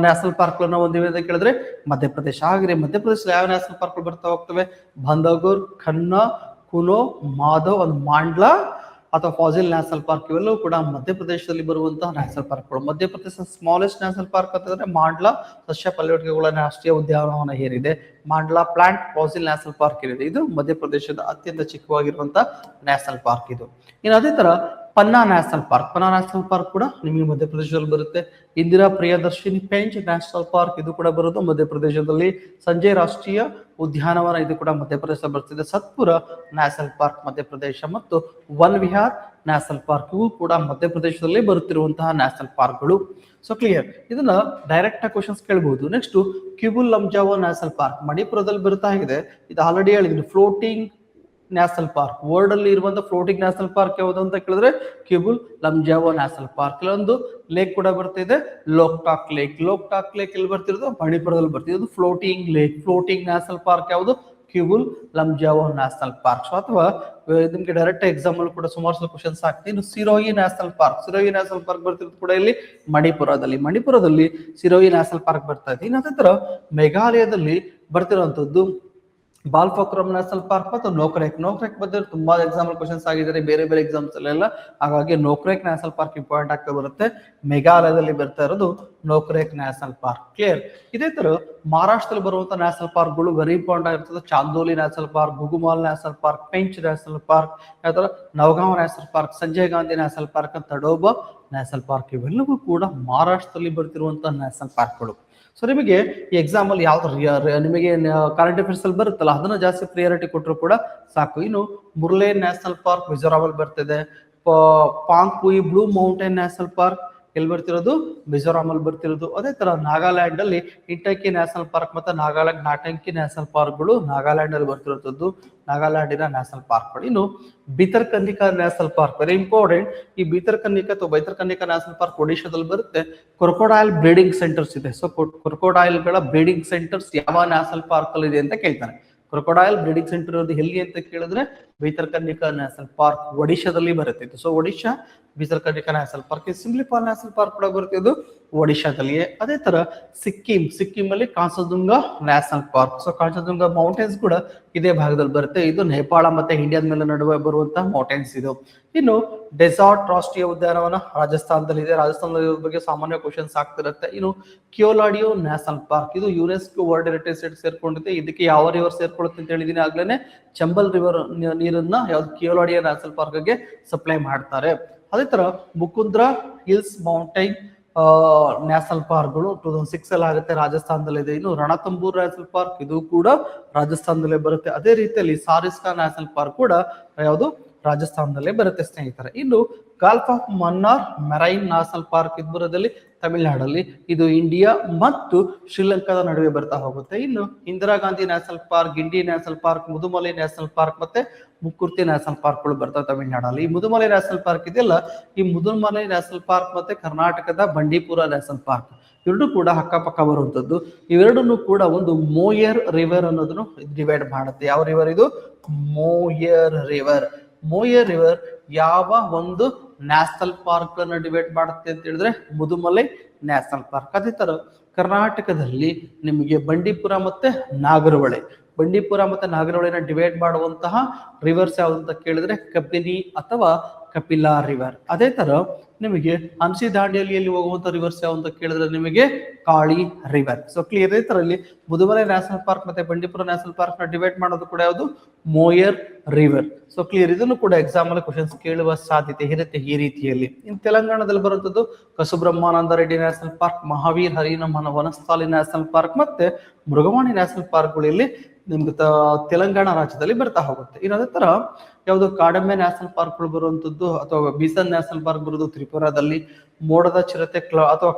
ನ್ಯಾಷನಲ್ ಪಾರ್ಕ್ಗಳನ್ನ ಹೊಂದಿವೆ ಅಂತ ಕೇಳಿದ್ರೆ ಮಧ್ಯಪ್ರದೇಶ. ಹಾಗೆ ಮಧ್ಯಪ್ರದೇಶದಲ್ಲಿ ಯಾವ ನ್ಯಾಷನಲ್ ಪಾರ್ಕ್ಗಳು ಬರ್ತಾ ಹೋಗ್ತವೆ? ಬಾಂಧವಗರ್, ಖನ್ನಾ, ಕುನೋ, ಮಾಧವ್ ಒಂದು ಮಾಂಡ್ಲಾ ಅಥವಾ ಫಾಜಿಲ್ ನ್ಯಾಷನಲ್ ಪಾರ್ಕ್. ಇವೆಲ್ಲವೂ ಕೂಡ ಮಧ್ಯಪ್ರದೇಶದಲ್ಲಿ ಬರುವಂತಹ national ಪಾರ್ಕ್ಗಳು. Madhya Pradesh smallest national park ಅಂತಂದ್ರೆ ಮಾಂಡ್ಲಾ ಸಸ್ಯ ಪಲ್ಯವರ್ಗಗಳ ರಾಷ್ಟ್ರೀಯ ಉದ್ಯಾನವನ ಏನಿದೆ, ಮಾಂಡ್ಲಾ ಪ್ಲಾಂಟ್ ಫಾಸಿಲ್ ನ್ಯಾಷನಲ್ ಪಾರ್ಕ್ ಏನಿದೆ, ಇದು ಮಧ್ಯಪ್ರದೇಶದ ಅತ್ಯಂತ ಚಿಕ್ಕವಾಗಿರುವಂತಹ ನ್ಯಾಷನಲ್ ಪಾರ್ಕ್ ಇದು. ಇನ್ನು ಅದೇ ತರ Panna national park. Panna national park ಕೂಡ ನಿಮಗೆ ಮಧ್ಯಪ್ರದೇಶದಲ್ಲಿ ಬರುತ್ತೆ. ಇಂದಿರಾ ಪ್ರಿಯದರ್ಶಿನಿ ಪೆಂಚ್ ನ್ಯಾಷನಲ್ ಪಾರ್ಕ್ ಇದು ಕೂಡ ಬರೋದು ಮಧ್ಯಪ್ರದೇಶದಲ್ಲಿ. ಸಂಜಯ್ ರಾಷ್ಟ್ರೀಯ ಉದ್ಯಾನವನ ಇದು ಕೂಡ ಮಧ್ಯಪ್ರದೇಶ ಬರ್ತಿದೆ. ಸತ್ಪುರ ನ್ಯಾಷನಲ್ ಪಾರ್ಕ್ ಮಧ್ಯಪ್ರದೇಶ ಮತ್ತು ವನ್ ವಿಹಾರ್ ನ್ಯಾಷನಲ್ ಪಾರ್ಕ್ ಇವು ಕೂಡ ಮಧ್ಯಪ್ರದೇಶದಲ್ಲಿ ಬರುತ್ತಿರುವಂತಹ ನ್ಯಾಷನಲ್ ಪಾರ್ಕ್ಗಳು. So clear. ಇದನ್ನ ಡೈರೆಕ್ಟ್ ಆಗಿ ಕ್ವಶನ್ಸ್ ಕೇಳಬಹುದು. Next Keibul Lamjao national park ಮಣಿಪುರದಲ್ಲಿ ಬರುತ್ತಾ ಇದೆ. ಇದು ಆಲ್ರೆಡಿ ಹೇಳಿದ್ರು ಫ್ಲೋಟಿಂಗ್ ನ್ಯಾಷನಲ್ ಪಾರ್ಕ್. ವರ್ಲ್ಡ್ ಅಲ್ಲಿ ಇರುವಂತಹ ಫ್ಲೋಟಿಂಗ್ ನ್ಯಾಷನಲ್ ಪಾರ್ಕ್ ಯಾವುದು ಅಂತ ಕೇಳಿದ್ರೆ ಕ್ಯೂಬುಲ್ ಲಂಜಾವೋ ನ್ಯಾಷನಲ್ ಪಾರ್ಕ್. ಇಲ್ಲೊಂದು ಲೇಕ್ ಕೂಡ ಬರ್ತಿದೆ, ಲೋಕ್ಟಾಕ್ ಲೇಕ್. ಲೋಕ್ಟಾಕ್ ಲೇಕ್ ಎಲ್ಲಿ ಬರ್ತಿರೋದು? ಮಣಿಪುರದಲ್ಲಿ ಬರ್ತಿರೋದು. ಇದು floating lake. Floating national park ಯಾವುದು? ಕ್ಯೂಬುಲ್ ಲಂಜಾವೋ ನ್ಯಾಷನಲ್ ಪಾರ್ಕ್. ಅಥವಾ ನಿಮ್ಗೆ ಡೈರೆಕ್ಟ್ ಎಕ್ಸಾಮ್ ಅಲ್ಲಿ ಕೂಡ ಸುಮಾರು ಕ್ವಶನ್ಸ್ ಆಗ್ತದೆ. ಇನ್ನು Sirohi national park. Sirohi national park ಬರ್ತಿರೋದು ಕೂಡ ಇಲ್ಲಿ ಮಣಿಪುರದಲ್ಲಿ ಸಿರೋಹಿ ನ್ಯಾಷನಲ್ ಪಾರ್ಕ್ ಬರ್ತಾ ಇದೆ. ಇನ್ನು ಅದೇ ತರ ಮೇಘಾಲಯದಲ್ಲಿ ಬರ್ತಿರುವಂತದ್ದು ಬಾಲ್ಫಕ್ರಮ್ ನ್ಯಾಷನಲ್ ಪಾರ್ಕ್ ಮತ್ತು ನೋಕ್ರೆಕ್ ಬಗ್ಗೆ ತುಂಬಾ ಎಕ್ಸಾಮ್ ಕ್ವಶನ್ಸ್ ಆಗಿದ್ದಾರೆ ಬೇರೆ ಎಕ್ಸಾಮ್ಸ್ ಅಲ್ಲೆಲ್ಲ. ಹಾಗಾಗಿ ನೋಕ್ರೆಕ್ ನ್ಯಾಷನಲ್ ಪಾರ್ಕ್ ಇಂಪಾರ್ಟೆಂಟ್ ಆಗ್ತಾ ಬರುತ್ತೆ. ಮೇಘಾಲಯದಲ್ಲಿ ಬರ್ತಾ ಇರೋದು ನೋಕ್ರೆಕ್ ನ್ಯಾಷನಲ್ ಪಾರ್ಕ್. ಕ್ಲಿಯರ್. ಇದೇ ತರ ಮಹಾರಾಷ್ಟ್ರದಲ್ಲಿ ಬರುವಂತಹ ನ್ಯಾಷನಲ್ ಪಾರ್ಕ್ಗಳು ವೆರಿ ಇಂಪಾರ್ಟೆಂಟ್ ಆಗಿರ್ತದೆ. Chandoli national park, Gugamal national park, Pench national park, ಯಾವ ತರ Navegaon national park, Sanjay Gandhi national park, Tadoba national park ಇವೆಲ್ಲವೂ ಕೂಡ ಮಹಾರಾಷ್ಟ್ರದಲ್ಲಿ ಬರ್ತಿರುವಂತಹ ನ್ಯಾಷನಲ್ ಪಾರ್ಕ್ಗಳು. ಸೊ ನಿಮಗೆ ಈ ಎಕ್ಸಾಮ್ ಅಲ್ಲಿ ಯಾವ್ದು ನಿಮಗೆ ಕರೆಂಟ್ ಅಫೇರ್ಸ್ ಅಲ್ಲಿ ಬರುತ್ತಲ್ಲ ಅದನ್ನ ಜಾಸ್ತಿ ಪ್ರಿಯಾರಿಟಿ ಕೊಟ್ಟರು ಕೂಡ ಸಾಕು. ಇನ್ನು ಮುರ್ಲೆ ನ್ಯಾಷನಲ್ ಪಾರ್ಕ್ ಮಿಜೋರಾಂ ಅಲ್ಲಿ ಬರ್ತಿದೆ. ಪಾಂಗ್ಪುಯಿ ಬ್ಲೂ ಮೌಂಟೇನ್ ನ್ಯಾಷನಲ್ ಪಾರ್ಕ್ ಎಲ್ಲಿ ಬರ್ತಿರೋದು? ಮಿಜೋರಾಂ ಅಲ್ಲಿ ಬರ್ತಿರೋದು. ಅದೇ ತರ ನಾಗಾಲ್ಯಾಂಡ್ ಅಲ್ಲಿ ಇಂಟಕಿ ನ್ಯಾಷನಲ್ ಪಾರ್ಕ್ ಮತ್ತೆ ನಾಗಾಲ್ಯಾಂಡ್ ನಾಟಂಕಿ ನ್ಯಾಷನಲ್ ಪಾರ್ಕ್ಗಳು ನಾಗಾಲ್ಯಾಂಡ್ ಅಲ್ಲಿ ಬರ್ತಿರೋದು ನಾಗಾಲ್ಯಾಂಡಿನ ನ್ಯಾಷನಲ್ ಪಾರ್ಕ್ಗಳು. ಇನ್ನು Bhitarkanika national park very important. ಈ ಬಿತರ್ಕನಿಕಾ ಅಥವಾ ಬೈತರ್ಕನಿಕಾ ನ್ಯಾಷನಲ್ ಪಾರ್ಕ್ ಒಡಿಶಾದಲ್ಲಿ ಬರುತ್ತೆ. ಕ್ರೊಕೊಡೈಲ್ ಬ್ರೀಡಿಂಗ್ ಸೆಂಟರ್ಸ್ ಇದೆ. ಸೊ ಕ್ರೊಕೊಡೈಲ್ ಗಳ ಬ್ರೀಡಿಂಗ್ ಸೆಂಟರ್ಸ್ ಯಾವ ನ್ಯಾಷನಲ್ ಪಾರ್ಕ್ ಅಲ್ಲಿ ಇದೆ ಅಂತ ಕೇಳ್ತಾನೆ. ಕ್ರೊಕೊಡೈಲ್ ಬ್ರೀಡಿಂಗ್ ಸೆಂಟರ್ ಇರೋದು ಎಲ್ಲಿ ಅಂತ ಕೇಳಿದ್ರೆ ಬಿತರ್ಕನಿಕಾ ನ್ಯಾಷನಲ್ ಪಾರ್ಕ್ ಒಡಿಶಾದಲ್ಲಿ ಬರುತ್ತೆ. So Odisha Bhitarkanika national park. Simlipal national park ಕೂಡ ಬರುತ್ತೆ ಒಡಿಶಾದಲ್ಲಿಯೇ. ಅದೇ ತರ ಸಿಕ್ಕಿಂ ಅಲ್ಲಿ Kanchenjunga national park. So Kanchenjunga mountains ಕೂಡ ಇದೇ ಭಾಗದಲ್ಲಿ ಬರುತ್ತೆ. ಇದು ನೇಪಾಳ ಮತ್ತೆ ಇಂಡಿಯಾದ ಮೇಲೆ ನಡುವೆ ಬರುವಂತಹ ಮೌಂಟೇನ್ಸ್ ಇದು. ಇನ್ನು ಡೆಸಾರ್ಟ್ ರಾಷ್ಟ್ರೀಯ ಉದ್ಯಾನವನ ರಾಜಸ್ಥಾನದಲ್ಲಿ ಇದೆ. ರಾಜಸ್ಥಾನದಲ್ಲಿ ಬಗ್ಗೆ ಸಾಮಾನ್ಯ ಕ್ವಶನ್ಸ್ ಆಗ್ತಿರುತ್ತೆ. ಇನ್ನು ಕಿಯೋಲಾಡಿಯೋ ನ್ಯಾಷನಲ್ ಪಾರ್ಕ್ ಇದು ಯುನೆಸ್ಕೋ ವರ್ಲ್ಡ್ ಹೆರಿಟೇಜ್ ಸೈಟ್ ಸೇರ್ಕೊಂಡಿದೆ. ಇದಕ್ಕೆ ಯಾವ ರಿವರ್ ಸೇರ್ಕೊಳ್ಳುತ್ತೆ ಅಂತ ಹೇಳಿದೀನಿ ಆಗ್ಲೇನೆ. ಚಂಬಲ್ ರಿವರ್ ನೀರನ್ನ ಯಾವ್ದು ಕಿಯೋಲಾಡಿಯೋ ನ್ಯಾಷನಲ್ ಪಾರ್ಕ್ ಗೆ ಸಪ್ಲೈ ಮಾಡ್ತಾರೆ. ಅದೇ ತರ ಮುಕುಂದ್ರ ಹಿಲ್ಸ್ ಮೌಂಟೈನ್ ನ್ಯಾಷನಲ್ ಪಾರ್ಕ್ಗಳು 2006 ಅಲ್ಲಿ ಆಗುತ್ತೆ, ರಾಜಸ್ಥಾನದಲ್ಲಿದೆ. ಇನ್ನು ರಣಥಂಬೂರ್ ನ್ಯಾಷನಲ್ ಪಾರ್ಕ್ ಇದು ಕೂಡ ರಾಜಸ್ಥಾನದಲ್ಲೇ ಬರುತ್ತೆ. ಅದೇ ರೀತಿಯಲ್ಲಿ ಸಾರಿಸ್ಕಾ ನ್ಯಾಷನಲ್ ಪಾರ್ಕ್ ಕೂಡ ಯಾವುದು ರಾಜಸ್ಥಾನದಲ್ಲೇ ಬರುತ್ತೆ ಸ್ನೇಹಿತರೆ. ಇನ್ನು gulf of Mannar marine national park ಇದು ಬರೋದಲ್ಲಿ ತಮಿಳುನಾಡಲ್ಲಿ, ಇದು ಇಂಡಿಯಾ ಮತ್ತು ಶ್ರೀಲಂಕಾದ ನಡುವೆ ಬರ್ತಾ ಹೋಗುತ್ತೆ. ಇನ್ನು Indira Gandhi national park, Guindy national park, Mudumalai national park ಮತ್ತೆ ಮುಕ್ಕುರ್ತಿ ನ್ಯಾಷನಲ್ ಪಾರ್ಕ್ಗಳು ಬರ್ತಾವೆ ತಮಿಳುನಾಡಲ್ಲಿ. ಈ ಮುದುಮಲೈ ನ್ಯಾಷನಲ್ ಪಾರ್ಕ್ ಇದೆಯಲ್ಲ, ಈ ಮುದುಮಲೈ ನ್ಯಾಷನಲ್ ಪಾರ್ಕ್ ಮತ್ತೆ ಕರ್ನಾಟಕದ ಬಂಡೀಪುರ ನ್ಯಾಷನಲ್ ಪಾರ್ಕ್ ಇವೆರಡು ಕೂಡ ಅಕ್ಕಪಕ್ಕ ಬರುವಂತದ್ದು. ಇವೆರಡನ್ನು ಕೂಡ ಒಂದು ಮೋಯರ್ ರಿವರ್ ಅನ್ನೋದನ್ನು ಡಿವೈಡ್ ಮಾಡುತ್ತೆ. ಯಾವ ರಿವರ್ ಇದು? ಮೋಯರ್ ರಿವರ್. ಮೋಯರ್ ರಿವರ್ ಯಾವ ಒಂದು ನ್ಯಾಷನಲ್ ಪಾರ್ಕ್ ಗಳನ್ನ ಡಿವೈಡ್ ಮಾಡುತ್ತೆ ಅಂತ ಹೇಳಿದ್ರೆ ಮುದುಮಲೈ ನ್ಯಾಷನಲ್ ಪಾರ್ಕ್. ಅದೇ ತರ ಕರ್ನಾಟಕದಲ್ಲಿ ನಿಮಗೆ ಬಂಡೀಪುರ ಮತ್ತೆ ನಾಗರಹೊಳೆ, ಬಂಡೀಪುರ ಮತ್ತೆ ನಾಗರಹೊಳೆನ ಡಿವೈಡ್ ಮಾಡುವಂತಹ ರಿವರ್ಸ್ ಯಾವ್ದು ಅಂತ ಕೇಳಿದ್ರೆ ಕಬಿನಿ ಅಥವಾ ಕಪಿಲಾ ರಿವರ್. ಅದೇ ತರ ನಿಮಗೆ ಹಂಸಿ ದಾಂಡೇಲಿಯಲ್ಲಿ ಹೋಗುವಂತ ರಿವರ್ಸ್ ಯಾವ ಅಂತ ಕೇಳಿದ್ರೆ ನಿಮಗೆ ಕಾಳಿ ರಿವರ್. So clear. ಇದೇ ತರ ಇಲ್ಲಿ ಮುದುಮಲೈ ನ್ಯಾಷನಲ್ ಪಾರ್ಕ್ ಮತ್ತೆ ಬಂಡೀಪುರ ನ್ಯಾಷನಲ್ ಪಾರ್ಕ್ ನ ಡಿವೈಡ್ ಮಾಡೋದು ಕೂಡ ಯಾವುದು? ಮೋಯರ್ ರಿವರ್. So clear. ಇದನ್ನು ಕೂಡ ಎಕ್ಸಾಮ್ ಅಲ್ಲಿ ಕ್ವಶನ್ಸ್ ಕೇಳುವ ಸಾಧ್ಯತೆ ಇರುತ್ತೆ ಈ ರೀತಿಯಲ್ಲಿ. ಇನ್ನು ತೆಲಂಗಾಣದಲ್ಲಿ ಬರುವಂತದ್ದು Kasu Brahmananda Reddy national park, Mahavir Harina Vanasthali national park ಮತ್ತೆ ಮೃಗವಾಣಿ ನ್ಯಾಷನಲ್ ಪಾರ್ಕ್ಗಳು ಇಲ್ಲಿ ನಿಮ್ಗೆ ತೆಲಂಗಾಣ ರಾಜ್ಯದಲ್ಲಿ ಬರ್ತಾ ಹೋಗುತ್ತೆ. ಇನ್ನು ಅದೇ ತರ ಯಾವುದು ಕಾಡಂಬೆ ನ್ಯಾಷನಲ್ ಪಾರ್ಕ್ಗಳು ಬರುವಂತದ್ದು ಅಥವಾ ಬಿಸನ್ ನ್ಯಾಷನಲ್ ಪಾರ್ಕ್ ಬರೋದು ತ್ರಿಪುರಾದಲ್ಲಿ, ಮೋಡದ ಚಿರತೆ ಅಥವಾ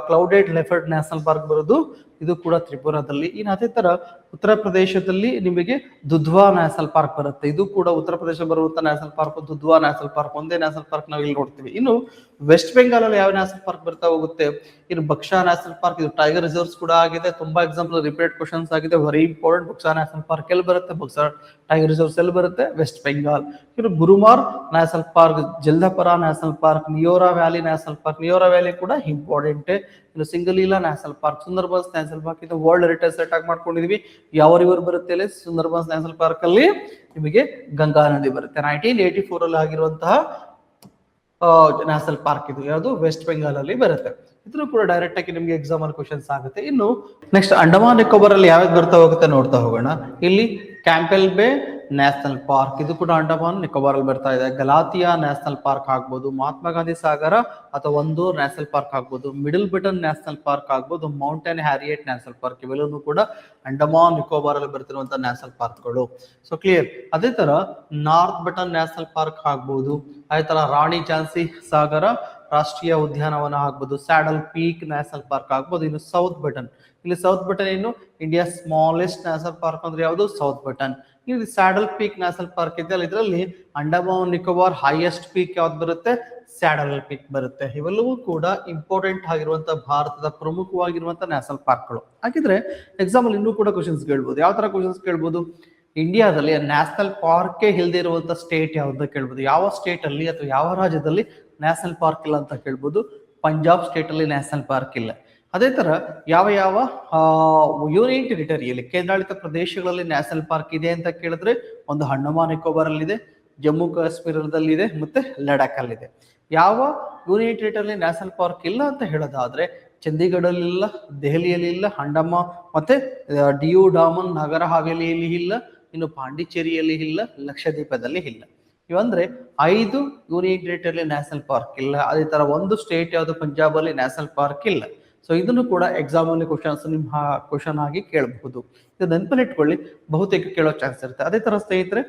ಕ್ಲೌಡೆಡ್ ಲೆಫರ್ಡ್ ನ್ಯಾಷನಲ್ ಪಾರ್ಕ್ ಬರೋದು ಇದು ಕೂಡ ತ್ರಿಪುರಾದಲ್ಲಿ. ಇನ್ನು ಅದೇ ತರ ಉತ್ತರ ಪ್ರದೇಶದಲ್ಲಿ ನಿಮಗೆ ದುಧ್ವಾ ನ್ಯಾಷನಲ್ ಪಾರ್ಕ್ ಬರುತ್ತೆ. ಇದು ಕೂಡ ಉತ್ತರ ಪ್ರದೇಶ ಬರುವಂತ national park, Dudhwa national park ಒಂದೇ ನ್ಯಾಷನಲ್ ಪಾರ್ಕ್ ನಾವು ಇಲ್ಲಿ ನೋಡ್ತೀವಿ. ಇನ್ನು ವೆಸ್ಟ್ ಬೆಂಗಾಲ್ ಅಲ್ಲಿ ಯಾವ ನ್ಯಾಷನಲ್ ಪಾರ್ಕ್ ಬರ್ತಾ ಹೋಗುತ್ತೆ? ಇನ್ನು ಬಕ್ಷಾ ನ್ಯಾಷನಲ್ ಪಾರ್ಕ್, ಇದು ಟೈಗರ್ ರಿಸರ್ವ್ಸ್ ಕೂಡ ಆಗಿದೆ. ತುಂಬಾ ಎಕ್ಸಾಂಪಲ್ ರಿಪೀಟೆಡ್ ಕ್ವಶನ್ಸ್ ಆಗಿದೆ. Very important. Buxa national park ಎಲ್ಲಿ ಬರುತ್ತೆ? ಬಕ್ಷಾ ಟೈಗರ್ ರಿಸರ್ವ್ಸ್ ಎಲ್ಲಿ ಬರುತ್ತೆ? ವೆಸ್ಟ್ ಬೆಂಗಾಲ್. ಇನ್ನು Gorumara national park, Jaldapara national park, Neora valley national park, Neora valley ಕೂಡ ಇಂಪಾರ್ಟೆಂಟ್. ಇನ್ನು Singalila national park, Sundarbans national park ಇದು ವರ್ಲ್ಡ್ ಹೆರಿಟೇಜ್ ಸೈಟ್ ಆಗಿ ಮಾಡ್ಕೊಂಡಿದೀವಿ. ಯಾವ ರಿವರ್ ಬರುತ್ತೆ ಅಲ್ಲಿ? ಸುಂದರ್ಬನ್ಸ್ ನ್ಯಾಷನಲ್ ಪಾರ್ಕ್ ಅಲ್ಲಿ ನಿಮಗೆ ಗಂಗಾ ನದಿ ಬರುತ್ತೆ. 1984 ಅಲ್ಲಿ ಆಗಿರುವಂತಹ ನ್ಯಾಷನಲ್ ಪಾರ್ಕ್ ಇದು. ಯಾವುದು? ವೆಸ್ಟ್ ಬೆಂಗಾಲ್ ಅಲ್ಲಿ ಬರುತ್ತೆ. ಇದನ್ನು ಕೂಡ ಡೈರೆಕ್ಟ್ ಆಗಿ ನಿಮಗೆ ಎಕ್ಸಾಮ್ ಅಲ್ಲಿ ಕ್ವಶನ್ಸ್ ಆಗುತ್ತೆ. ಇನ್ನು ನೆಕ್ಸ್ಟ್ ಅಂಡಮಾನ್ ನಿಕೋಬಾರ್ ಅಲ್ಲಿ ಯಾವ್ದು ಬರ್ತಾ ಹೋಗುತ್ತೆ ನೋಡ್ತಾ ಹೋಗೋಣ. ಇಲ್ಲಿ ಕ್ಯಾಂಪೆಲ್ ಬೇ ನ್ಯಾಷನಲ್ ಪಾರ್ಕ್ ಇದು ಕೂಡ ಅಂಡಮಾನ್ ನಿಕೋಬಾರ್ ಅಲ್ಲಿ ಬರ್ತಾ ಇದೆ. ಗಲಾತಿಯಾ ನ್ಯಾಷನಲ್ ಪಾರ್ಕ್ ಆಗ್ಬೋದು, ಮಹಾತ್ಮ ಗಾಂಧಿ ಸಾಗರ ಅಥವಾ ಒಂದು ನ್ಯಾಷನಲ್ ಪಾರ್ಕ್ ಆಗ್ಬೋದು, ಮಿಡಲ್ ಬಟನ್ ನ್ಯಾಷನಲ್ ಪಾರ್ಕ್ ಆಗ್ಬೋದು, ಮೌಂಟೇನ್ ಹ್ಯಾರಿಯಟ್ ನ್ಯಾಷನಲ್ ಪಾರ್ಕ್ ಇವೆಲ್ಲವೂ ಕೂಡ ಅಂಡಮಾನ್ ನಿಕೋಬಾರ್ ಅಲ್ಲಿ ಬರ್ತಿರುವಂತಹ ನ್ಯಾಷನಲ್ ಪಾರ್ಕ್ಗಳು. So clear. ಅದೇ ತರ ನಾರ್ತ್ ಬಟನ್ ನ್ಯಾಷನಲ್ ಪಾರ್ಕ್ ಆಗ್ಬೋದು, ಅದೇ ತರ ರಾಣಿ ಝಾನ್ಸಿ ಸಾಗರ ರಾಷ್ಟ್ರೀಯ ಉದ್ಯಾನವನ ಆಗ್ಬೋದು, ಸ್ಯಾಡಲ್ ಪೀಕ್ ನ್ಯಾಷನಲ್ ಪಾರ್ಕ್ ಆಗ್ಬೋದು. ಇನ್ನು ಸೌತ್ ಬಟನ್, ಇಲ್ಲಿ ಸೌತ್ ಬಟನ್ ಏನು? ಇಂಡಿಯಾ ಸ್ಮಾಲೆಸ್ಟ್ ನ್ಯಾಷನಲ್ ಪಾರ್ಕ್ ಅಂದ್ರೆ ಯಾವುದು? South button. ಇಲ್ಲಿ ಸ್ಯಾಡಲ್ ಪೀಕ್ ನ್ಯಾಷನಲ್ ಪಾರ್ಕ್ ಇದೆ ಅಲ್ಲ, ಇದರಲ್ಲಿ ಅಂಡಮಾನ್ ನಿಕೋಬಾರ್ ಹೈಯೆಸ್ಟ್ ಪೀಕ್ ಯಾವ್ದು ಬರುತ್ತೆ? ಸ್ಯಾಡಲ್ ಪೀಕ್ ಬರುತ್ತೆ. ಇವೆಲ್ಲವೂ ಕೂಡ ಇಂಪಾರ್ಟೆಂಟ್ ಆಗಿರುವಂತಹ ಭಾರತದ ಪ್ರಮುಖವಾಗಿರುವಂತಹ ನ್ಯಾಷನಲ್ ಪಾರ್ಕ್ಗಳು. ಹಾಗಿದ್ರೆ ಎಕ್ಸಾಮ್ ಅಲ್ಲಿ ಇನ್ನೂ ಕೂಡ ಕ್ವಶನ್ಸ್ ಕೇಳ್ಬೋದು. ಯಾವ ತರ ಕ್ವಶನ್ಸ್ ಕೇಳ್ಬೋದು? ಇಂಡಿಯಾದಲ್ಲಿ ನ್ಯಾಷನಲ್ ಪಾರ್ಕ್ ಇಲ್ಲದೆ ಇರುವಂತಹ ಸ್ಟೇಟ್ ಯಾವ್ದು ಕೇಳ್ಬೋದು. ಯಾವ ಸ್ಟೇಟ್ ಅಲ್ಲಿ ಅಥವಾ ಯಾವ ರಾಜ್ಯದಲ್ಲಿ ನ್ಯಾಷನಲ್ ಪಾರ್ಕ್ ಇಲ್ಲ ಅಂತ ಕೇಳ್ಬೋದು. ಪಂಜಾಬ್ ಸ್ಟೇಟ್ ಅಲ್ಲಿ ನ್ಯಾಷನಲ್ ಪಾರ್ಕ್ ಇಲ್ಲ. ಅದೇ ತರ ಯಾವ ಯಾವ ಯೂನಿಯನ್ ಟೆರಿಟರಿಯಲ್ಲಿ ಕೇಂದ್ರಾಡಳಿತ ಪ್ರದೇಶಗಳಲ್ಲಿ ನ್ಯಾಷನಲ್ ಪಾರ್ಕ್ ಇದೆ ಅಂತ ಕೇಳಿದ್ರೆ ಒಂದು ಅಂಡಮಾನ್ ನಿಕೋಬಾರ್ ಅಲ್ಲಿ ಇದೆ, ಜಮ್ಮು ಕಾಶ್ಮೀರದಲ್ಲಿ ಇದೆ, ಮತ್ತೆ ಲಡಾಖ್ ಅಲ್ಲಿ ಇದೆ. ಯಾವ ಯೂನಿಯನ್ ಟೆರಿಟರಿ ನ್ಯಾಷನಲ್ ಪಾರ್ಕ್ ಇಲ್ಲ ಅಂತ ಹೇಳೋದಾದ್ರೆ ಚಂಡೀಗಢ ಅಲ್ಲಿ ಇಲ್ಲ, ದೆಹಲಿಯಲ್ಲಿ ಇಲ್ಲ, ಅಂಡಮಾನ್ ಮತ್ತೆ ಡಿಯು ಡಾಮನ್ ನಗರ ಹಾವೇಲಿಯಲ್ಲಿ ಇಲ್ಲ, ಇನ್ನು ಪಾಂಡಿಚೇರಿಯಲ್ಲಿ ಇಲ್ಲ, ಲಕ್ಷದ್ವೀಪದಲ್ಲಿ ಇಲ್ಲ. ಇವಂದ್ರೆ 5 ಯೂನಿಯನ್ ಟೆರಿಟರಿ ನ್ಯಾಷನಲ್ ಪಾರ್ಕ್ ಇಲ್ಲ. ಅದೇ ತರ ಒಂದು ಸ್ಟೇಟ್ ಯಾವುದು? ಪಂಜಾಬ್ ಅಲ್ಲಿ ನ್ಯಾಷನಲ್ ಪಾರ್ಕ್ ಇಲ್ಲ. ಸೊ ಇದನ್ನು ಕೂಡ ಎಕ್ಸಾಮ್ ಅಲ್ಲಿ ಕ್ವಶನ್ ಆಗಿ ಕೇಳಬಹುದು. ಇದು ನೆನಪಲ್ಲಿಟ್ಕೊಳ್ಳಿ, ಬಹುತೇಕ ಕೇಳೋ ಚಾನ್ಸ್ ಇರುತ್ತೆ. ಅದೇ ತರ ಸ್ನೇಹಿತರೆ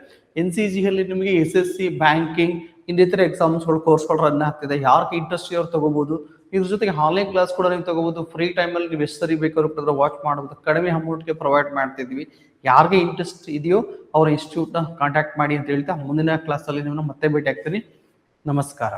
NCG ಅಲ್ಲಿ ನಿಮಗೆ SSC ಬ್ಯಾಂಕಿಂಗ್ ಇನ್ನಿತರ ಎಕ್ಸಾಮ್ಸ್ಗಳು ಕೋರ್ಸ್ಗಳು ರನ್ ಆಗ್ತಿದೆ. ಯಾರಿಗೆ ಇಂಟ್ರೆಸ್ಟ್ ಅವ್ರು ತಗೋಬಹುದು. ಇದ್ರ ಜೊತೆಗೆ ಆನ್ಲೈನ್ ಕ್ಲಾಸ್ ಕೂಡ ನೀವು ತಗೋಬಹುದು. ಫ್ರೀ ಟೈಮ್ ಅಲ್ಲಿ ನೀವು ಎಷ್ಟು ಸರಿ ಬೇಕಾದ್ರೂ ವಾಚ್ ಮಾಡಬಹುದು. ಕಡಿಮೆ ಅಮೌಂಟ್ಗೆ ಪ್ರೊವೈಡ್ ಮಾಡ್ತಿದ್ವಿ. ಯಾರಿಗೆ ಇಂಟ್ರೆಸ್ಟ್ ಇದೆಯೋ ಅವ್ರ ಇನ್ಸ್ಟಿಟ್ಯೂಟ್ ನ ಕಾಂಟ್ಯಾಕ್ಟ್ ಮಾಡಿ ಅಂತ ಹೇಳ್ತಾ ಮುಂದಿನ ಕ್ಲಾಸ್ ಅಲ್ಲಿ ನಿಮ್ಮನ್ನ ಮತ್ತೆ ಭೇಟಿ ಆಗ್ತೀನಿ. ನಮಸ್ಕಾರ.